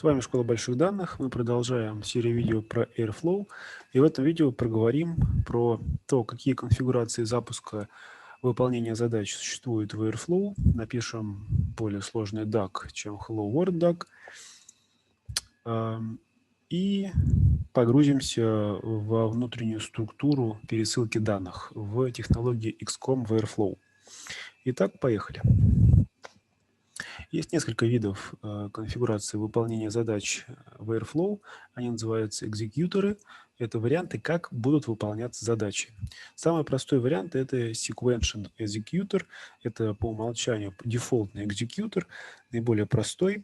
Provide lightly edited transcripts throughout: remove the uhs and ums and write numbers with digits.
С вами Школа больших данных. Мы продолжаем серию видео про Airflow. И в этом видео проговорим про то, какие конфигурации запуска выполнения задач существуют в Airflow. Напишем более сложный DAG, чем Hello World DAG. И погрузимся во внутреннюю структуру пересылки данных в технологии XCOM в Airflow. Итак, поехали. Есть несколько видов конфигурации выполнения задач в Airflow. Они называются экзекьюторы. Это варианты, как будут выполняться задачи. Самый простой вариант – это sequential executor. Это по умолчанию дефолтный экзекьютор, наиболее простой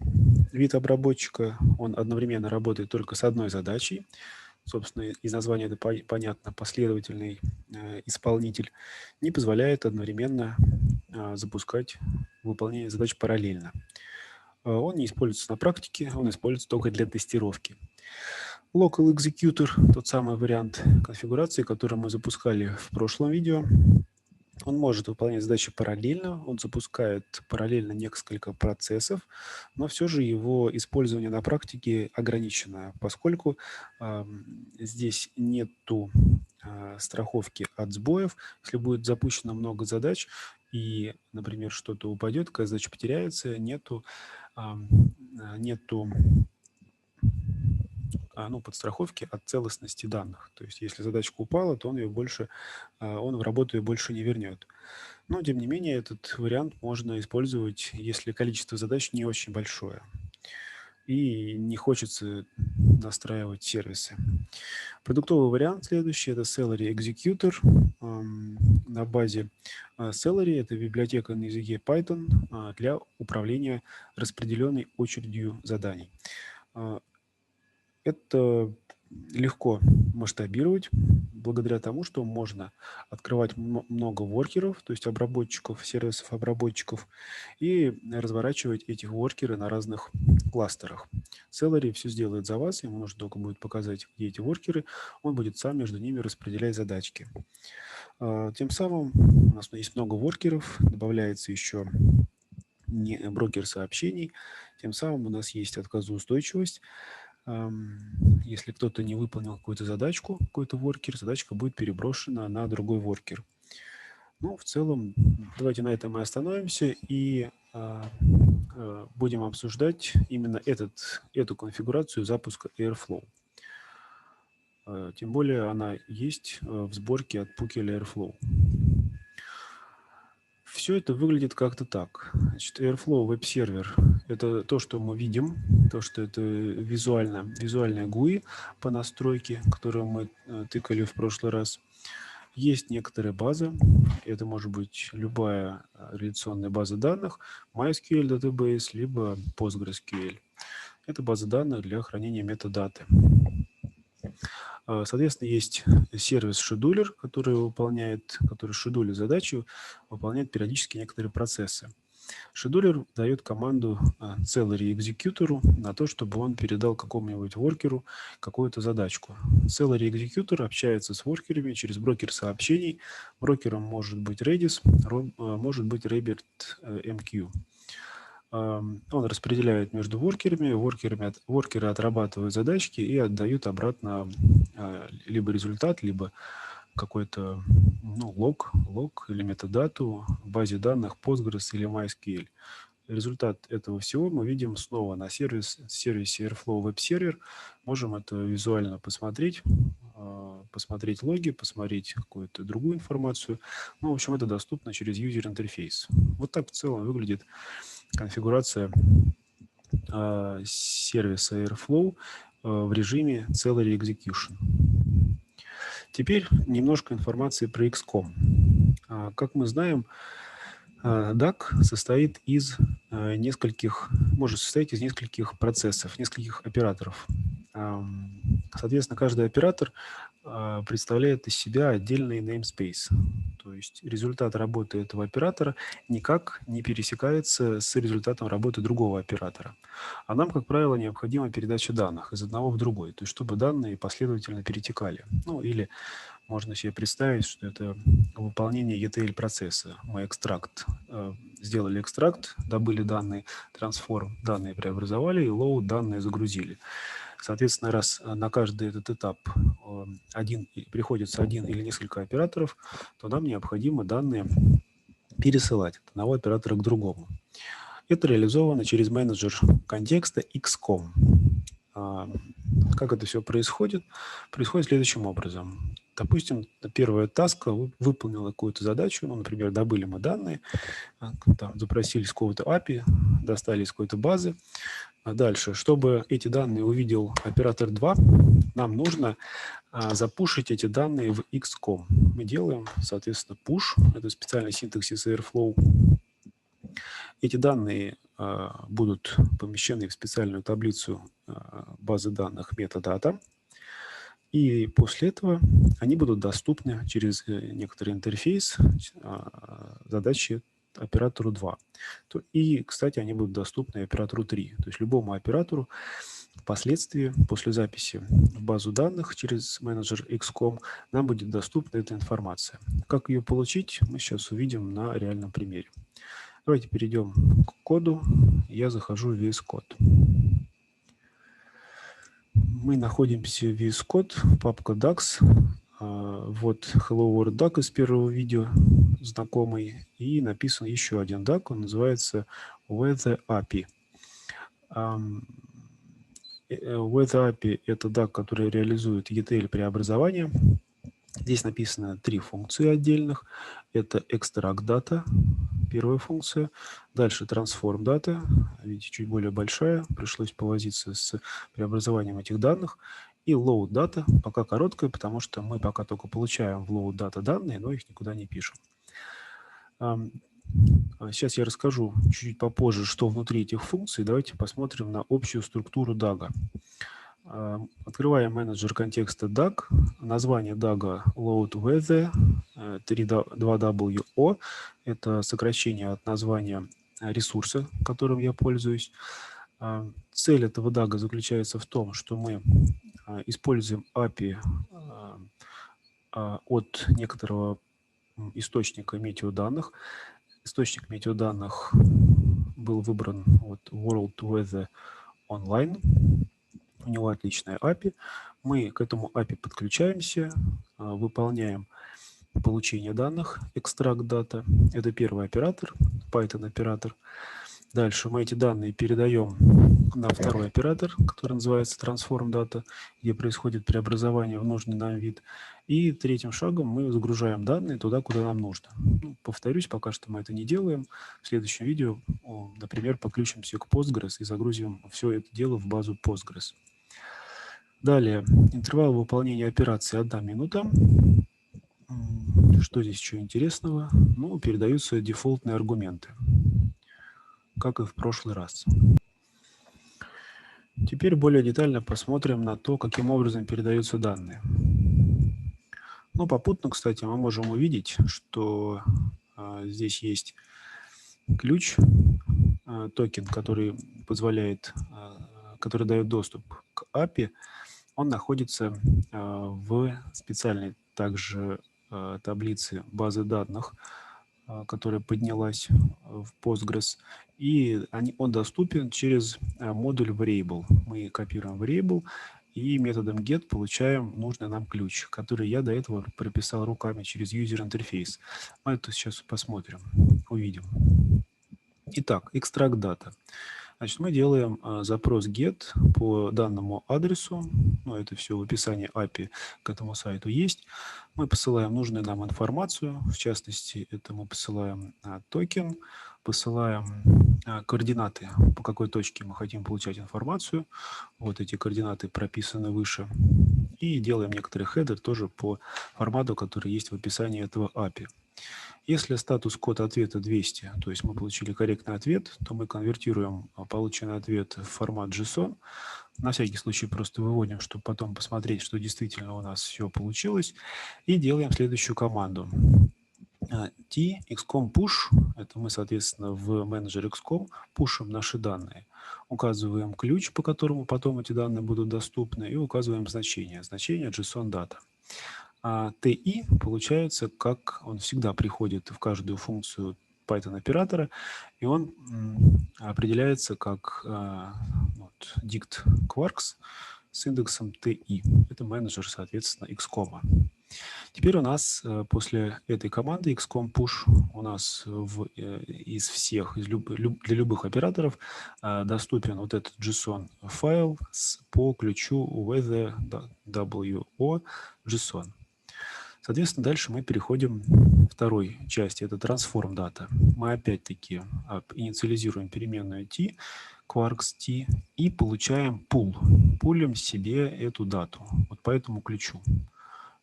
вид обработчика. Он одновременно работает только с одной задачей. Собственно, из названия это понятно, последовательный исполнитель не позволяет одновременно запускать выполнение задач параллельно. Он не используется на практике, он используется только для тестировки. Local Executor, тот самый вариант конфигурации, который мы запускали в прошлом видео, он может выполнять задачи параллельно, он запускает параллельно несколько процессов, но все же его использование на практике ограничено, поскольку здесь нету страховки от сбоев. Если будет запущено много задач и, например, что-то упадет, какая задача потеряется, нету подстраховки от целостности данных. То есть если задачка упала, то он в работу ее больше не вернет. Но, тем не менее, этот вариант можно использовать, если количество задач не очень большое и не хочется настраивать сервисы. Продуктовый вариант следующий – это Celery Executor. На базе Celery – это библиотека на языке Python для управления распределенной очередью заданий. Это легко масштабировать благодаря тому, что можно открывать много воркеров, то есть обработчиков, сервисов обработчиков, и разворачивать эти воркеры на разных кластерах. Celery все сделает за вас, ему нужно только будет показать, где эти воркеры, он будет сам между ними распределять задачки. Тем самым у нас есть много воркеров, добавляется еще брокер сообщений, тем самым у нас есть отказоустойчивость. Если кто-то не выполнил какую-то задачку, какой-то воркер, задачка будет переброшена на другой воркер. Ну, в целом, давайте на этом и остановимся и будем обсуждать именно эту конфигурацию запуска Airflow. Тем более она есть в сборке от Pukkel Airflow. Все это выглядит как-то так. Значит, Airflow веб-сервер – это то, что мы видим, то, что это визуальная GUI по настройке, которую мы тыкали в прошлый раз. Есть некоторая база, это может быть любая реляционная база данных, MySQL database, либо PostgreSQL. Это база данных для хранения метадаты. Соответственно, есть сервис-шедулер, который шедулит задачи, выполняет периодически некоторые процессы. Шедулер дает команду Celery экзекьютору на то, чтобы он передал какому-нибудь воркеру какую-то задачку. Celery экзекьютор общается с воркерами через брокер сообщений. Брокером может быть Redis, может быть RabbitMQ. Он распределяет между воркерами, воркеры отрабатывают задачки и отдают обратно либо результат, либо какой-то лог или метадату в базе данных Postgres или MySQL. Результат этого всего мы видим снова на сервисе Airflow Web Server. Можем это визуально посмотреть логи, посмотреть какую-то другую информацию. В общем, это доступно через юзер-интерфейс. Вот так в целом выглядит конфигурация сервиса Airflow в режиме Celery Execution. Теперь немножко информации про XCOM. Как мы знаем, DAG может состоять из нескольких процессов, нескольких операторов. Соответственно, каждый оператор представляет из себя отдельный namespace. То есть результат работы этого оператора никак не пересекается с результатом работы другого оператора. А нам, как правило, необходима передача данных из одного в другой, то есть чтобы данные последовательно перетекали. Ну или можно себе представить, что это выполнение ETL-процесса. Мы сделали экстракт, добыли данные, трансформ данные преобразовали и load данные загрузили. Соответственно, раз на каждый этот этап приходится один или несколько операторов, то нам необходимо данные пересылать от одного оператора к другому. Это реализовано через менеджер контекста XCOM. Как это все происходит? Происходит следующим образом. Допустим, первая таска выполнила какую-то задачу, ну, например, добыли мы данные, там, запросили с какого-то API, достали из какой-то базы. А дальше, чтобы эти данные увидел оператор 2, нам нужно запушить эти данные в XCOM. Мы делаем, соответственно, push, это специальный синтаксис Airflow. Эти данные будут помещены в специальную таблицу базы данных metadata, и после этого они будут доступны через некоторый интерфейс задачи оператору 2. И, кстати, они будут доступны оператору 3. То есть любому оператору впоследствии, после записи в базу данных через менеджер XCOM, нам будет доступна эта информация. Как ее получить, мы сейчас увидим на реальном примере. Давайте перейдем к коду. Я захожу в VS Code. Мы находимся в VS Code, папка DAX. Вот Hello World DAC из первого видео, знакомый. И написан еще один DAC, он называется Weather API. Weather API – это DAC, который реализует ETL-преобразование. Здесь написано 3 функции отдельных. Это extract data, первая функция. Дальше transform data, видите, чуть более большая. Пришлось повозиться с преобразованием этих данных. И load data, пока короткая, потому что мы пока только получаем в load data данные, но их никуда не пишем. Сейчас я расскажу чуть-чуть попозже, что внутри этих функций. Давайте посмотрим на общую структуру DAG. Открываем менеджер контекста DAG. Название DAG Load Weather 2WO. Это сокращение от названия ресурса, которым я пользуюсь. Цель этого DAG заключается в том, что мы используем API от некоторого источника метеоданных. Источник метеоданных был выбран от World Weather Online. У него отличная API. Мы к этому API подключаемся, выполняем получение данных, extract data. Это первый оператор, Python оператор. Дальше мы эти данные передаем на второй оператор, который называется transform data, где происходит преобразование в нужный нам вид. И третьим шагом мы загружаем данные туда, куда нам нужно. Повторюсь, пока что мы это не делаем. В следующем видео, например, подключимся к Postgres и загрузим все это дело в базу Postgres. Далее, интервал выполнения операции 1 минута. Что здесь еще интересного? Ну, передаются дефолтные аргументы, как и в прошлый раз. Теперь более детально посмотрим на то, каким образом передаются данные. Ну, попутно, кстати, мы можем увидеть, что здесь есть ключ, токен, который дает доступ к API. Он находится в специальной также таблице базы данных, которая поднялась в Postgres, и он доступен через модуль variable. Мы копируем variable и методом get получаем нужный нам ключ, который я до этого прописал руками через user интерфейс. Мы это сейчас посмотрим, увидим. Итак, extract data. Значит, мы делаем запрос get по данному адресу. Ну, это все в описании API к этому сайту есть. Мы посылаем нужную нам информацию. В частности, это мы посылаем токен, посылаем координаты, по какой точке мы хотим получать информацию. Вот эти координаты прописаны выше. И делаем некоторый хедер тоже по формату, который есть в описании этого API. Если статус-код ответа 200, то есть мы получили корректный ответ, то мы конвертируем полученный ответ в формат JSON. На всякий случай просто выводим, чтобы потом посмотреть, что действительно у нас все получилось. И делаем следующую команду. T, XCOM push, это мы, соответственно, в менеджере XCOM пушим наши данные. Указываем ключ, по которому потом эти данные будут доступны, и указываем значение. Значение JSON data. А TI получается, как он всегда приходит в каждую функцию Python оператора, и он определяется как dict quarks с индексом TI. Это менеджер, соответственно, XCOM. Теперь у нас после этой команды XCOM push у нас из всех, для любых операторов доступен вот этот JSON файл по ключу WO JSON. Соответственно, дальше мы переходим к второй части, это transform data. Мы опять-таки инициализируем переменную t, quarks t, и получаем pool. Пулим себе эту дату, вот по этому ключу.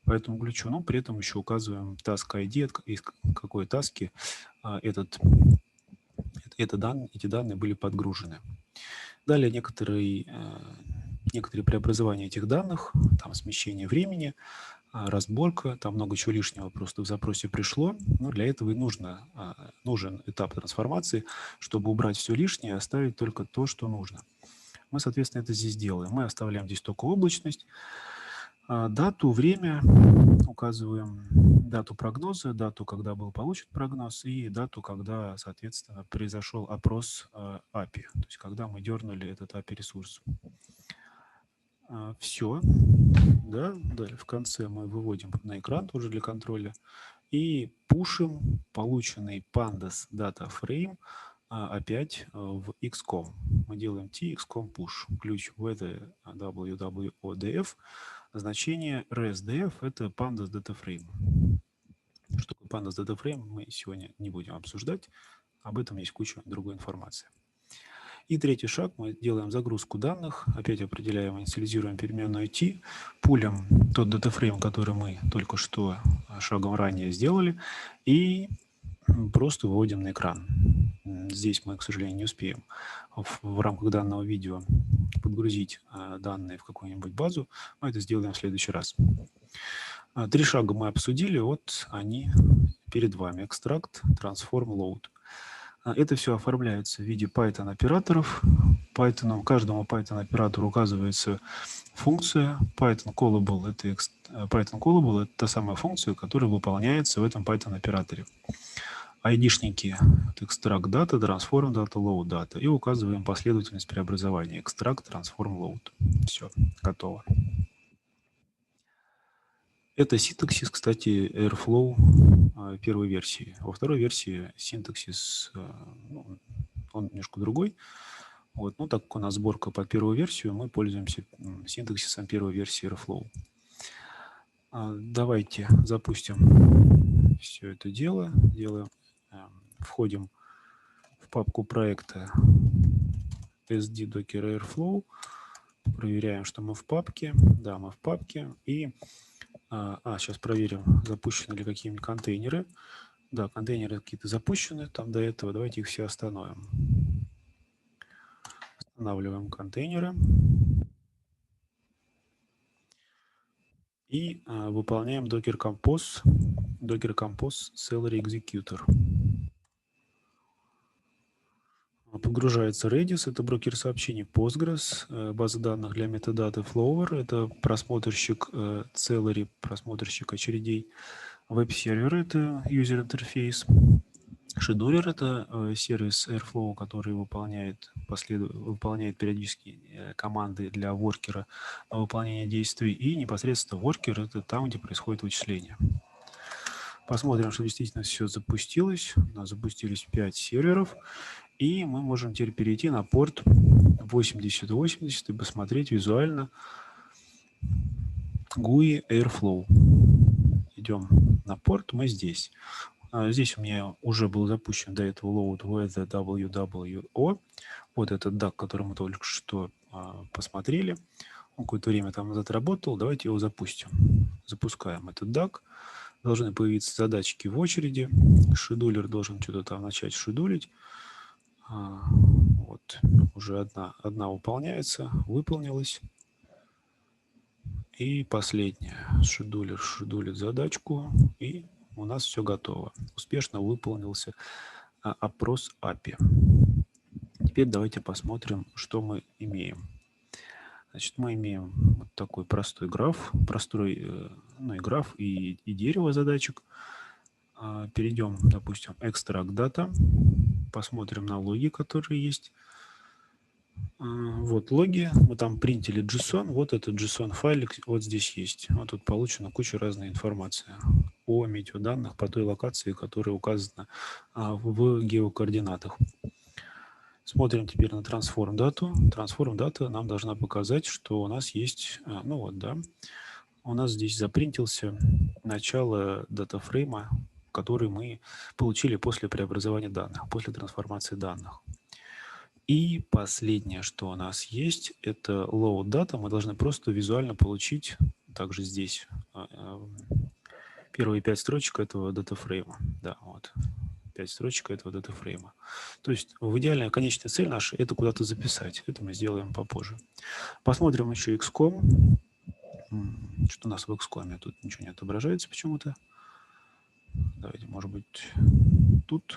По этому ключу, но при этом еще указываем task ID, из какой таски эти данные были подгружены. Далее некоторые преобразования этих данных, там смещение времени, разборка, там много чего лишнего просто в запросе пришло, но для этого и нужен этап трансформации, чтобы убрать все лишнее и оставить только то, что нужно. Мы, соответственно, это здесь делаем. Мы оставляем здесь только облачность, дату, время, указываем дату прогноза, дату, когда был получен прогноз, и дату, когда, соответственно, произошел опрос API, то есть когда мы дернули этот API-ресурс. Все. Да, далее в конце мы выводим на экран тоже для контроля и пушим полученный pandas data frame опять в XCOM. Мы делаем t XCOM push, ключ wwodf, значение resdf — это pandas data frame. Что такое pandas data frame, мы сегодня не будем обсуждать, об этом есть куча другой информации. И третий шаг, мы делаем загрузку данных, опять определяем, инициализируем переменную t, пулим тот датафрейм, который мы только что шагом ранее сделали, и просто выводим на экран. Здесь мы, к сожалению, не успеем в рамках данного видео подгрузить данные в какую-нибудь базу, мы это сделаем в следующий раз. 3 шага мы обсудили, вот они перед вами. Extract, Transform, Load. Это все оформляется в виде Python-операторов. Каждому Python-оператору указывается функция Python callable. Python callable — это та самая функция, которая выполняется в этом Python-операторе. ID-шники — extract data, transform data, load data. И указываем последовательность преобразования. Extract, transform, load. Все, готово. Это синтаксис, кстати, Airflow первой версии. Во второй версии синтаксис, он немножко другой. Вот. Ну, так как у нас сборка под первую версию, мы пользуемся синтаксисом первой версии Airflow. Давайте запустим все это дело. Входим в папку проекта SD Docker Airflow. Проверяем, что мы в папке. Да, мы в папке. И сейчас проверим, запущены ли какие-нибудь контейнеры. Да, контейнеры какие-то запущены там до этого. Давайте их все остановим. Останавливаем контейнеры. И выполняем Docker Compose Celery Executor. Подгружается Redis, это брокер сообщений Postgres, база данных для метадаты Flower, это просмотрщик Celery, просмотрщик очередей, веб-сервер — это юзер-интерфейс, шедулер — это сервис Airflow, который выполняет периодически команды для воркера на выполнение действий, и непосредственно воркер — это там, где происходит вычисление. Посмотрим, что действительно все запустилось. У нас запустились 5 серверов. И мы можем теперь перейти на порт 8080 и посмотреть визуально GUI Airflow. Идем на порт, мы здесь. Здесь у меня уже был запущен до этого load WWO. Вот этот DAG, который мы только что посмотрели. Он какое-то время там назад работал. Давайте его запустим. Запускаем этот DAG. Должны появиться задачки в очереди. Шедулер должен что-то там начать шедулить. Вот, уже одна выполняется, выполнилась. И последняя. Шедулер шедулит задачку. И у нас все готово. Успешно выполнился опрос API. Теперь давайте посмотрим, что мы имеем. Значит, мы имеем вот такой простой граф, и граф, и дерево задачек. Перейдем, допустим, extract data, посмотрим на логи, которые есть. Вот логи, мы там принтили JSON, вот этот JSON файлик вот здесь есть. Вот тут получена куча разной информации о метеоданных по той локации, которая указана в геокоординатах. Смотрим теперь на Transform Data. Transform Data нам должна показать, что у нас есть, у нас здесь запринтился начало датафрейма, который мы получили после преобразования данных, после трансформации данных. И последнее, что у нас есть, это load data. Мы должны просто визуально получить также здесь первые 5 строчек этого датафрейма. Да, вот. 5 строчек этого датафрейма. То есть в идеальная конечная цель наша – это куда-то записать. Это мы сделаем попозже. Посмотрим еще XCOM. Что у нас в XCOM? Тут ничего не отображается почему-то. Давайте, может быть, тут.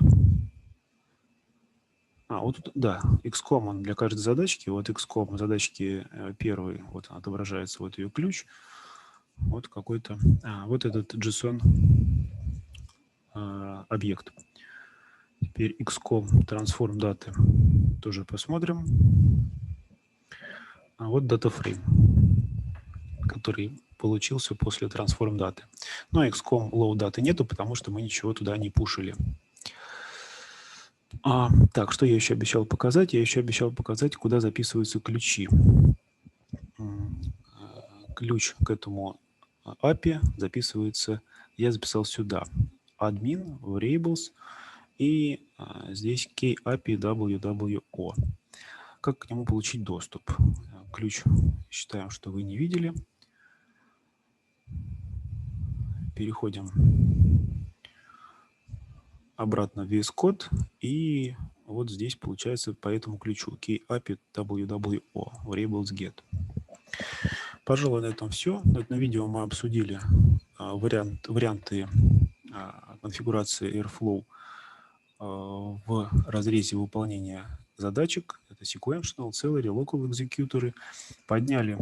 Вот тут, да, XCOM он для каждой задачки. Вот XCOM задачки первый, вот отображается вот ее ключ. Вот какой-то, вот этот JSON объект. Теперь XCOM Transform Data тоже посмотрим. Вот DataFrame, который получился после Transform Data. Но XCOM Load Data нету, потому что мы ничего туда не пушили. Так, что я еще обещал показать? Я еще обещал показать, куда записываются ключи. Ключ к этому API записывается, я записал сюда. Admin, Variables и здесь KAPI WWO. Как к нему получить доступ? Ключ считаем, что вы не видели. Переходим обратно в VS Code, и вот здесь получается по этому ключу KAPI WWO, Variables Get. Пожалуй, на этом все. На видео мы обсудили варианты конфигурации Airflow в разрезе выполнения задачек. Это sequential, celery, local executor. Подняли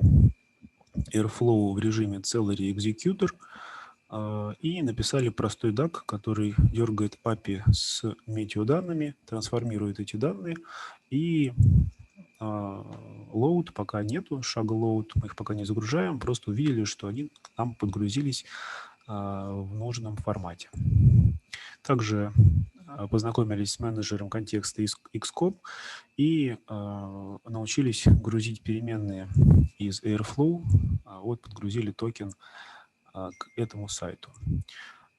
Airflow в режиме celery executor и написали простой DAG, который дергает API с метеоданными, трансформирует эти данные, и load пока нету, шага load, мы их пока не загружаем, просто увидели, что они к нам подгрузились в нужном формате. Также познакомились с менеджером контекста из XCOM и научились грузить переменные из Airflow. Вот подгрузили токен к этому сайту.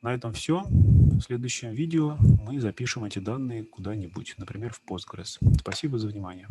На этом все. В следующем видео мы запишем эти данные куда-нибудь, например, в Postgres. Спасибо за внимание.